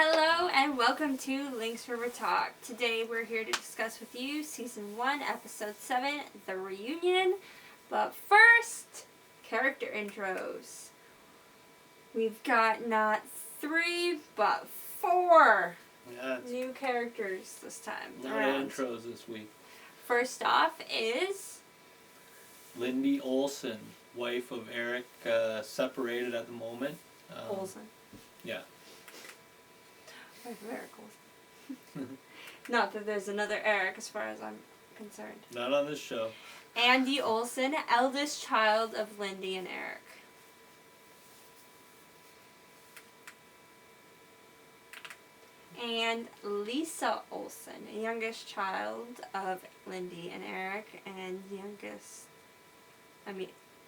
Hello and welcome to Lynx River Talk. Today we're here to discuss with you Season 1, Episode 7, The Reunion. But first, character intros. We've got not 3, but 4 new characters this time around. Intros this week. First off is... Lindy Olson, wife of Eric, separated at the moment. Olson. Yeah. Wife of Eric Olson. Not that there's another Eric as far as I'm concerned. Not on this show. Andy Olson, eldest child of Lindy and Eric. And Lisa Olson, youngest child of Lindy and Eric, and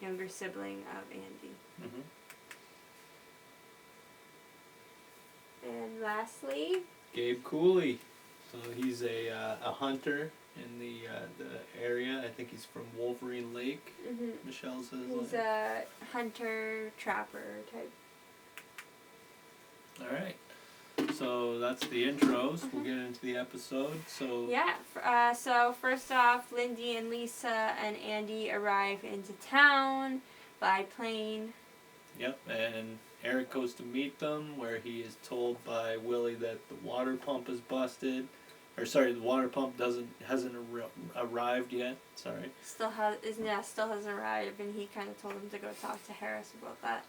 younger sibling of Andy. Mm-hmm. And lastly, Gabe Cooley. So he's a hunter in the area. I think he's from Wolverine Lake. mm-hmm. Michelle says. He's a hunter trapper type. All right. So that's the intros. We'll get into the episode. So yeah. So first off, Lindy and Lisa and Andy arrive into town by plane. Yep, and Eric goes to meet them, where he is told by Willie that the water pump is busted. Or sorry, the water pump hasn't arrived yet. Sorry. Still hasn't arrived, and he kind of told him to go talk to Harris about that.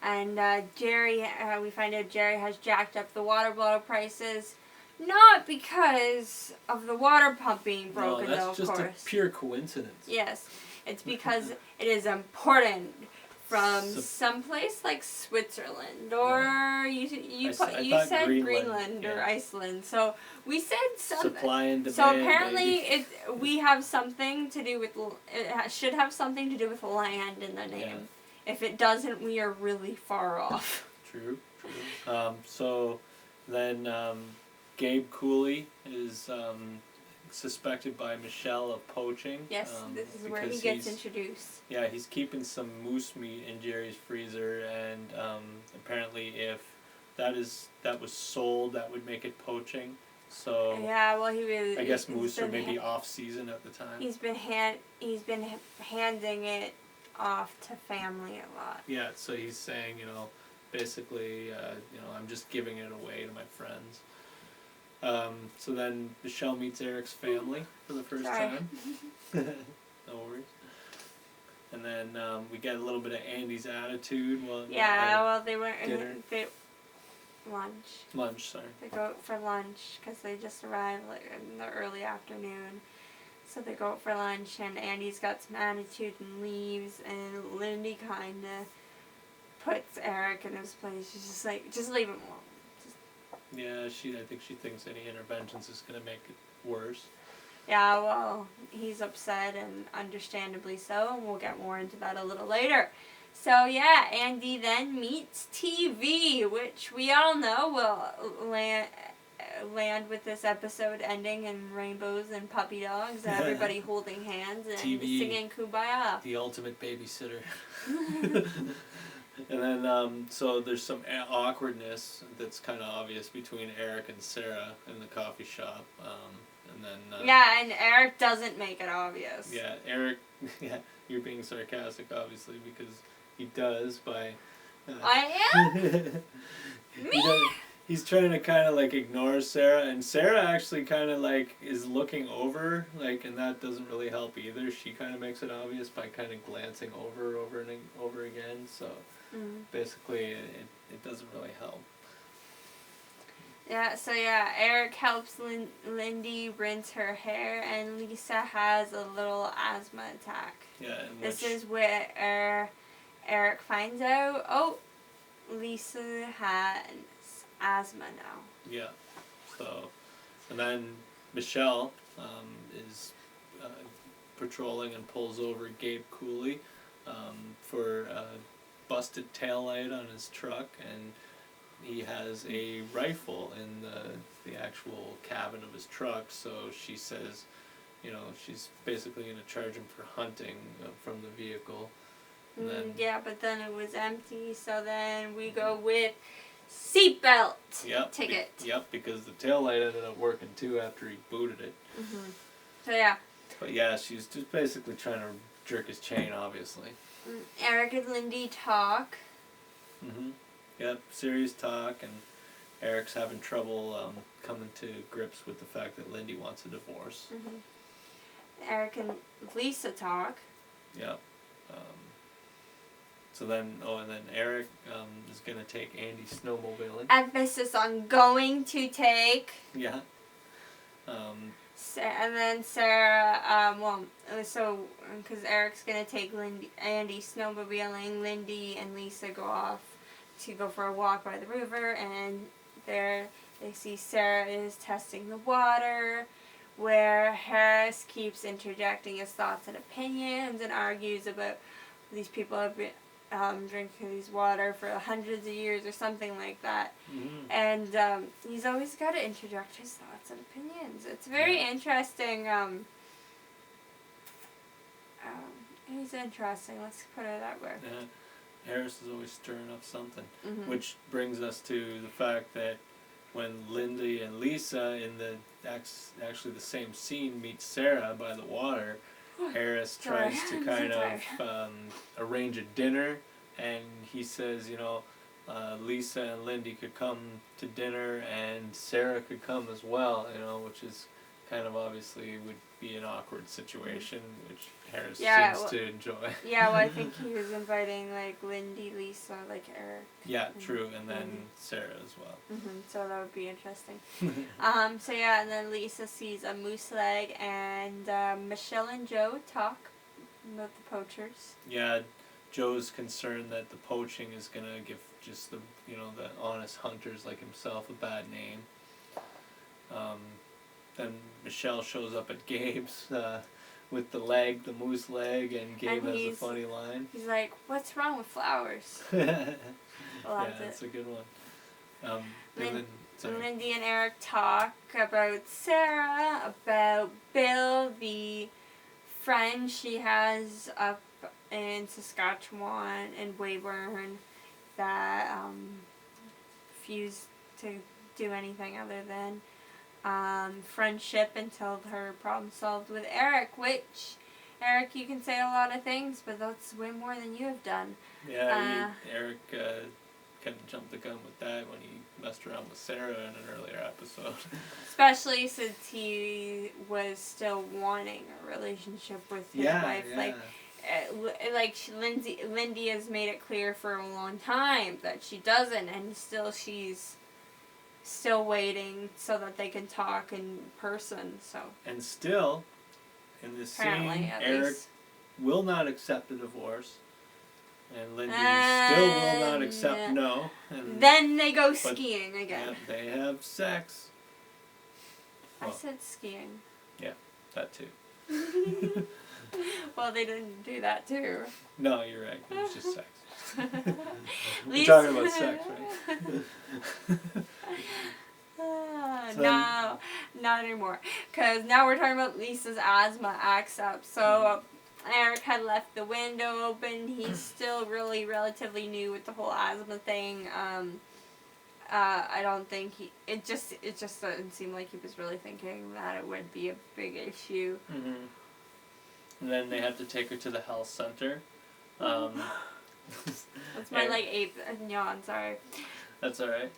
And Jerry, we find out Jerry has jacked up the water bottle prices, not because of the water pump being broken, no, that's though, of just course. A pure coincidence. Yes, it's because it is important from someplace like Switzerland, or you said Greenland or Iceland. So we said something. Supply and demand. So apparently we have something to do with, it should have something to do with land in the name. Yeah. If it doesn't, we are really far off. True. So then Gabe Cooley is suspected by Michelle of poaching. Yes, this is where he gets introduced. Yeah, he's keeping some moose meat in Jerry's freezer, and apparently if that was sold, that would make it poaching. So yeah, well, I guess moose are maybe off season at the time. He's been handing it off to family a lot. Yeah, so he's saying, basically, I'm just giving it away to my friends. So then Michelle meets Eric's family for the first time. No worries. And then we get a little bit of Andy's attitude. They went lunch. Lunch, sorry. They go out for lunch because they just arrived in the early afternoon. So they go out for lunch, and Andy's got some attitude and leaves, and Lindy kind of puts Eric in his place. She's just like, just leave him alone. Yeah, I think she thinks any interventions is going to make it worse. Yeah, well, he's upset, and understandably so, and we'll get more into that a little later. So yeah, Andy then meets TV, which we all know will land with this episode ending in rainbows and puppy dogs, and everybody holding hands and TV, singing Kumbaya. The ultimate babysitter. And then, so there's some awkwardness that's kind of obvious between Eric and Sarah in the coffee shop. And then... yeah, and Eric doesn't make it obvious. Yeah, Eric... Yeah, you're being sarcastic, obviously, because he does by... I am? Me? He's trying to kind of, ignore Sarah, and Sarah actually kind of, is looking over, and that doesn't really help either. She kind of makes it obvious by kind of glancing over and over again, so... Basically, it doesn't really help. Yeah, so yeah, Eric helps Lindy rinse her hair, and Lisa has a little asthma attack. Yeah, this is where Eric finds out, Lisa has asthma now. Yeah, so, and then Michelle is patrolling and pulls over Gabe Cooley for busted taillight on his truck, and he has a rifle in the actual cabin of his truck, so she says, she's basically going to charge him for hunting from the vehicle. Yeah, but then it was empty, so then we go with seatbelt Yep. ticket. Yep, because the taillight ended up working too after he booted it. Mm-hmm. So yeah. But yeah, she's just basically trying to jerk his chain, obviously. Eric and Lindy talk. Mm-hmm. Yep, serious talk, and Eric's having trouble coming to grips with the fact that Lindy wants a divorce. Mm-hmm. Eric and Lisa talk. Yep. So then, and then Eric is going to take Andy snowmobiling. Emphasis on going to take. Yeah. And then Sarah, because Eric's going to take Andy snowmobiling, Lindy and Lisa go off to go for a walk by the river, and there they see Sarah is testing the water, where Harris keeps interjecting his thoughts and opinions and argues about these people have been drinking these water for hundreds of years or something like that. Mm-hmm. And he's always got to interject his thoughts and opinions. It's very interesting. He's interesting, let's put it that way. Yeah. Harris is always stirring up something. Mm-hmm. Which brings us to the fact that when Lindy and Lisa in the actually the same scene meet Sarah by the water, Harris tries to kind of arrange a dinner, and he says, Lisa and Lindy could come to dinner and Sarah could come as well, which is kind of obviously would be an awkward situation, which Harris seems to enjoy. Yeah, well, I think he was inviting like Lindy, Lisa, like Eric. Yeah, true, and then Sarah as well. Mm-hmm, so that would be interesting. And then Lisa sees a moose leg, and Michelle and Joe talk about the poachers. Yeah, Joe's concerned that the poaching is gonna give just the the honest hunters like himself a bad name. Then Michelle shows up at Gabe's with the moose leg, and Gabe has a funny line. He's like, "What's wrong with flowers?" Yeah, that's a good one. Lindy and Eric talk about Sarah, about Bill, the friend she has up in Saskatchewan and Weyburn that refused to do anything other than friendship until her problem solved with Eric, which, Eric, you can say a lot of things, but that's way more than you have done. Yeah, Eric kind of jumped the gun with that when he messed around with Sarah in an earlier episode. Especially since he was still wanting a relationship with his wife. Yeah. Lindy has made it clear for a long time that she doesn't, and she's still waiting so that they can talk in person. So. And still, in this scene, Eric will not accept a divorce, and Lindy still will not accept no. And then they go skiing again. Yeah, they have sex. I said skiing. Yeah, that too. Well, they didn't do that too. No, you're right. It was just sex. We're We're talking about sex, right? No, not anymore. Because now we're talking about Lisa's asthma acts up. So Eric had left the window open. He's still really relatively new with the whole asthma thing. I don't think it just doesn't seem like he was really thinking that it would be a big issue. Mm-hmm. And then they have to take her to the health center. That's my eighth yawn, sorry. That's alright.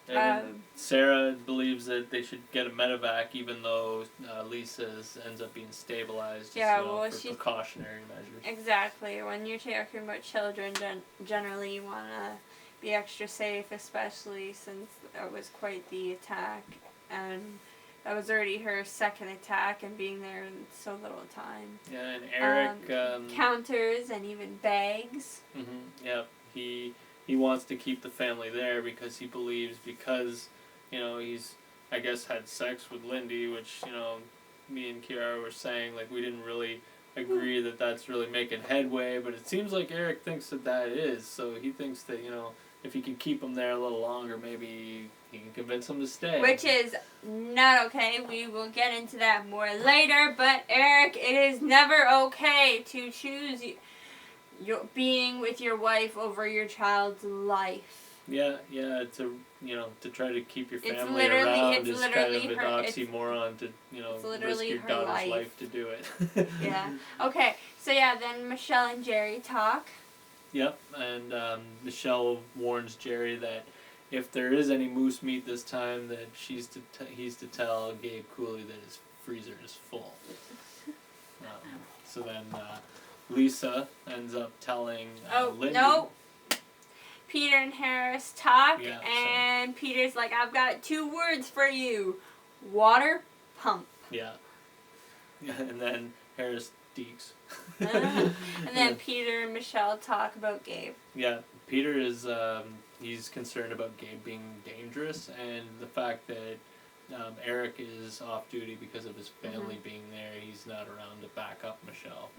Sarah believes that they should get a medevac even though Lisa ends up being stabilized for precautionary measures. Exactly. When you're talking about children, generally you want to be extra safe, especially since that was quite the attack. And that was already her second attack, and being there in so little time. Yeah, and Eric... counters and even bags. Mm-hmm, yeah, he wants to keep the family there because he believes he's, I guess, had sex with Lindy, which, me and Kiara were saying, we didn't really agree that that's really making headway, but it seems like Eric thinks that is, so he thinks that, if he can keep him there a little longer, maybe he can convince him to stay. Which is not okay. We will get into that more later, but Eric, it is never okay to choose being with your wife over your child's life. Yeah, to try to keep your It's family literally- around it's is kind literally of an her- it's- oxymoron to, it's risk literally your her daughter's life. life to do it. Yeah. Okay, so yeah, then Michelle and Jerry talk. Yep, and Michelle warns Jerry that if there is any moose meat this time, that he's to tell Gabe Cooley that his freezer is full. So then Lisa ends up telling Lindy. No. Peter and Harris talk, Yeah, and Peter's like, I've got 2 words for you. Water pump. Yeah. And then Harris deeks. And then Peter and Michelle talk about Gabe. Yeah, Peter is he's concerned about Gabe being dangerous, and the fact that Eric is off duty because of his family being there. He's not around to back up Michelle.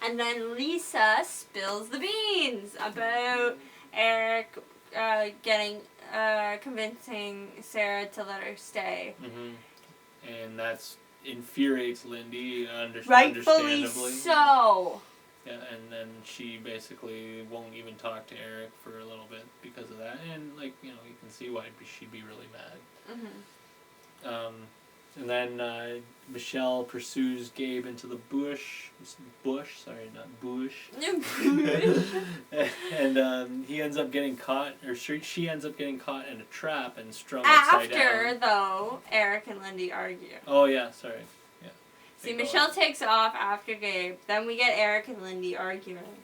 And then Lisa spills the beans about Eric convincing Sarah to let her stay. And that's infuriates Lindy, Rightfully understandably. so. Yeah, and then she basically won't even talk to Eric for a little bit because of that, and you can see why she'd be really mad. And then Michelle pursues Gabe into the bush. And he ends up getting caught, or she ends up getting caught in a trap and strung upside down. After, though, Eric and Lindy argue. Oh yeah, sorry. Yeah. See, Michelle takes off after Gabe. Then we get Eric and Lindy arguing.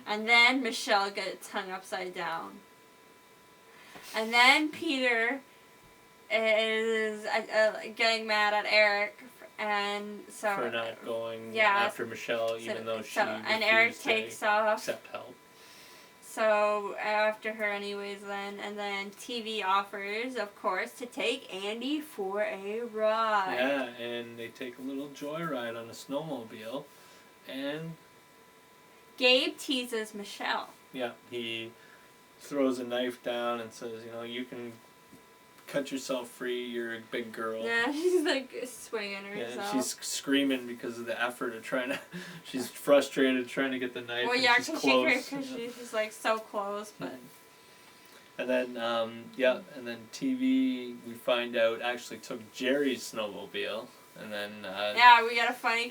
And then Michelle gets hung upside down. And then Peter is getting mad at Eric, and so for not going after Michelle, even though she and Eric takes off. Accept help. So after her, anyways. And then TV offers, of course, to take Andy for a ride. Yeah, and they take a little joyride on a snowmobile, and Gabe teases Michelle. Yeah, he throws a knife down and says, you can cut yourself free, you're a big girl. Yeah, she's swinging herself. Yeah, she's screaming because of the effort of trying to, she's frustrated trying to get the knife. Well, yeah, she's close. because she's so close, but. And then, and then TV, we find out, actually took Jerry's snowmobile. And then yeah, we got a funny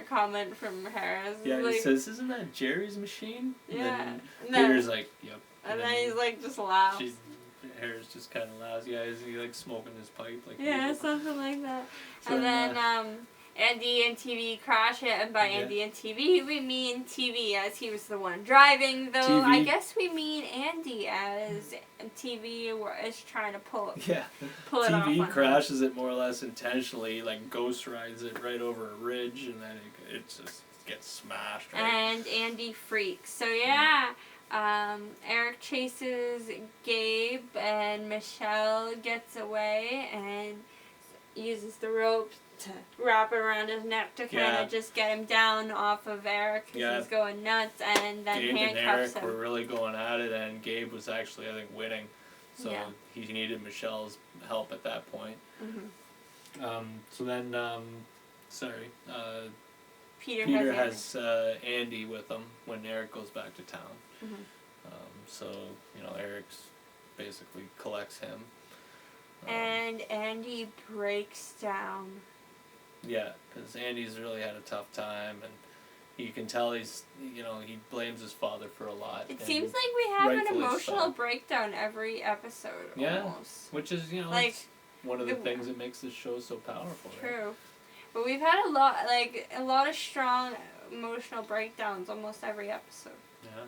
comment from Harris. Yeah, he says, "Isn't that Jerry's machine?" Yeah. And then Peter's like, "Yep." And then he's just laughs. Harris just kind of laughs. Yeah, is he smoking his pipe? Yeah, something like that. So and then Andy and TV crash it, and by Andy and TV we mean TV as he was the one driving. Though TV. I guess we mean Andy as TV is trying to pull it off. TV crashes it more or less intentionally, ghost rides it right over a ridge, and then it just gets smashed. Right? And Andy freaks. So yeah. Eric chases Gabe, and Michelle gets away and uses the rope to wrap it around his neck to kind of just get him down off of Eric because he's going nuts, and then Gabe handcuffs and Eric him. were really going at it, and Gabe was actually, I think, winning. So he needed Michelle's help at that point. So then, Peter has Andy with him when Eric goes back to town. So, Eric's basically collects him. And Andy breaks down. Yeah, because Andy's really had a tough time, and you can tell he's, he blames his father for a lot. It seems like we have an emotional breakdown every episode, almost. Which is, it's one of the things that makes this show so powerful. True. Right? But we've had a lot of strong emotional breakdowns almost every episode. Yeah.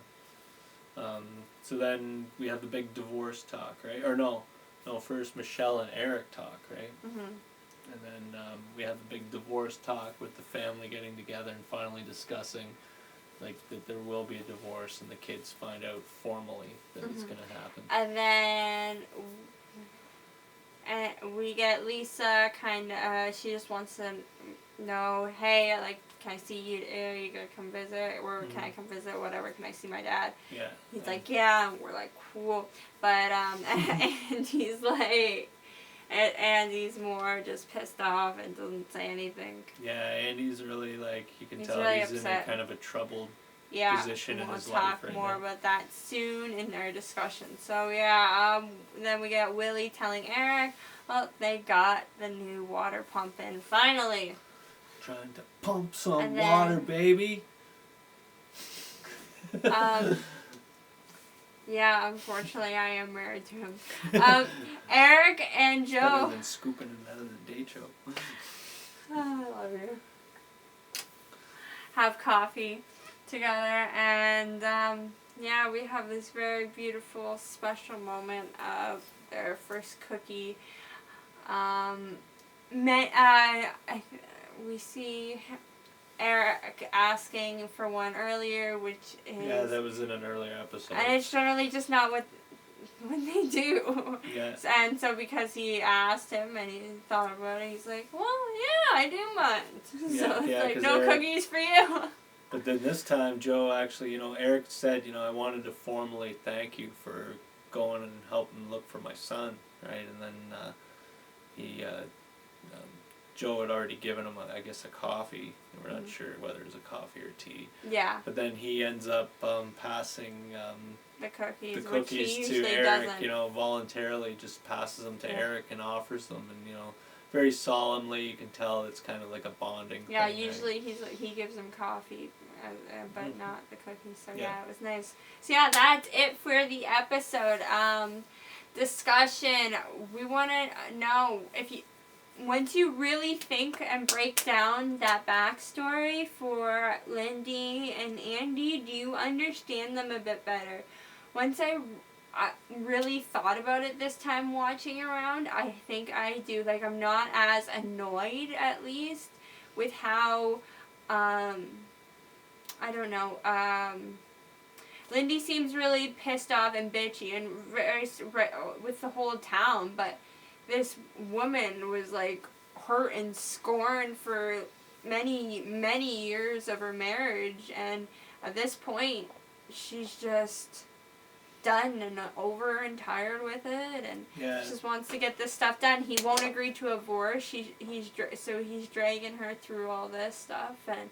So then we have the big divorce talk, right? Or no, first Michelle and Eric talk, right? And then we have the big divorce talk with the family getting together and finally discussing that there will be a divorce, and the kids find out formally that it's going to happen. And then we get Lisa she just wants to know, hey, can I see you? Are you going to come visit? Or can I come visit? Whatever. Can I see my dad? Yeah. He's yeah. And we're cool. But, and he's Andy's more just pissed off and doesn't say anything. Yeah, Andy's really you can he's tell really he's upset. in kind of a troubled position in we'll his life talk right more now. about that soon in our discussion. So then we get Willie telling Eric, well, they got the new water pump in finally. Trying to pump some And then- water, baby. Yeah, unfortunately, I am married to him. Eric and It's better Joe. than scooping it out of the day choke. Oh, I love you. Have coffee together, and we have this very beautiful, special moment of their first cookie. We see Eric asking for one earlier, which is... Yeah, that was in an earlier episode. And it's generally just not what they do. Yeah. And so because he asked him and he thought about it, he's like, well, yeah, I do mind. Yeah, So it's yeah, like, 'cause no Eric- cookies for you. But then this time, Joe actually, Eric said, I wanted to formally thank you for going and helping look for my son, right? And then Joe had already given him, I guess, a coffee. We're not sure whether it was a coffee or tea. Yeah, But then he ends up passing the cookies, the which he cookies usually to Eric, doesn't. voluntarily just passes them to Yeah. Eric and offers them, and very solemnly. You can tell it's kind of like a bonding Yeah, thing. usually he gives him coffee, but not the cookies. So Yeah. it was nice. So that's it for the episode. Discussion. We want to know if you, once you really think and break down that backstory for Lindy and Andy, do you understand them a bit better? Once I really thought about it this time watching around, I think I do. Like, I'm not as annoyed, at least, with how, I don't know, Lindy seems really pissed off and bitchy and with the whole town, but this woman was, like, hurt and scorned for many, many years of her marriage, and at this point, she's just done and over and tired with it, and just wants to get this stuff done. He won't agree to a divorce. He's dragging her through all this stuff, and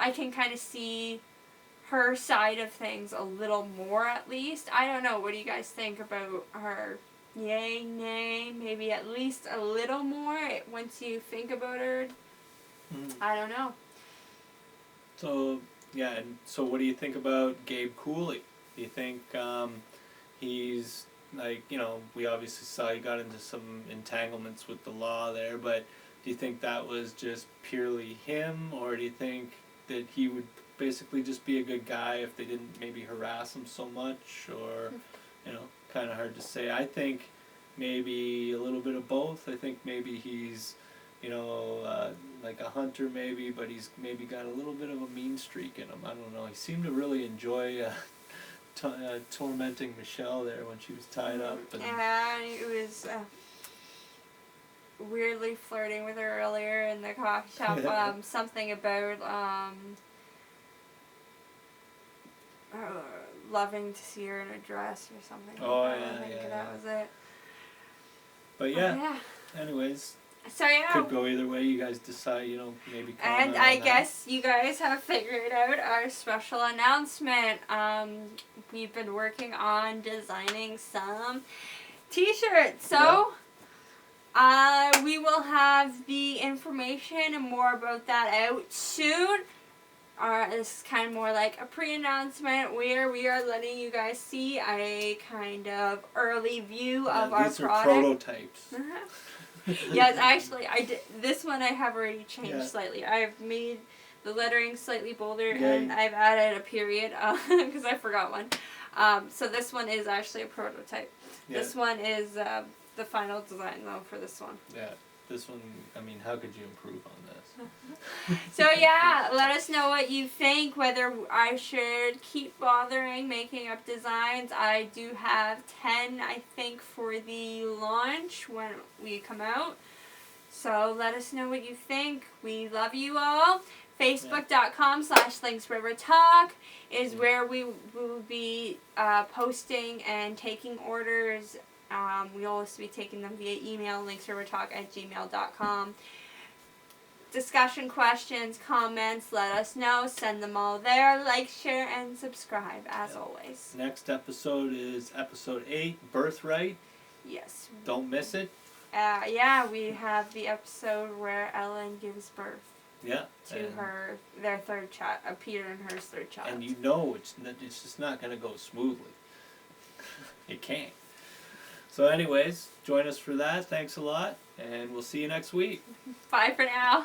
I can kind of see her side of things a little more, at least. I don't know. What do you guys think about her? Yay, nay, maybe at least a little more once you think about her. I don't know. So, and so what do you think about Gabe Cooley? Do you think he's, like, we obviously saw he got into some entanglements with the law there, but do you think that was just purely him, or do you think that he would basically just be a good guy if they didn't maybe harass him so much, or, kind of hard to say. I think maybe a little bit of both. I think maybe he's, like a hunter maybe, but he's maybe got a little bit of a mean streak in him. I don't know. He seemed to really enjoy tormenting Michelle there when she was tied up. And yeah, he was weirdly flirting with her earlier in the coffee shop. Something about loving to see her in a dress or something. Oh, like that. yeah, I think yeah, that was it. But anyways, so could go either way. You guys decide, maybe comment and on I that. guess you guys have figured out our special announcement. We've been working on designing some t-shirts. So we will have the information and more about that out soon. This is kind of more like a pre-announcement where we are letting you guys see a kind of early view of our these are product. prototypes. Yes, actually, I did. This one I have already changed slightly. I've made the lettering slightly bolder, and I've added a period because I forgot one. So this one is actually a prototype. Yeah. This one is the final design, though, for this one. Yeah, this one, I mean, how could you improve on this? So let us know what you think, whether I should keep bothering making up designs. I do have 10, I think, for the launch when we come out. So let us know what you think. We love you all. Facebook.com/LynxRiverTalk is where we will be posting and taking orders. We'll also be taking them via email, lynxrivertalk@gmail.com. discussion, questions, comments, let us know. Send them all there. Like, share, and subscribe, as always. Next episode is episode 8, Birthright. Yes. Don't miss it. Yeah, we have the episode where Ellen gives birth to their third child, Peter and her third child. And you know it's just not going to go smoothly. It can't. So anyways, join us for that. Thanks a lot, and we'll see you next week. Bye for now.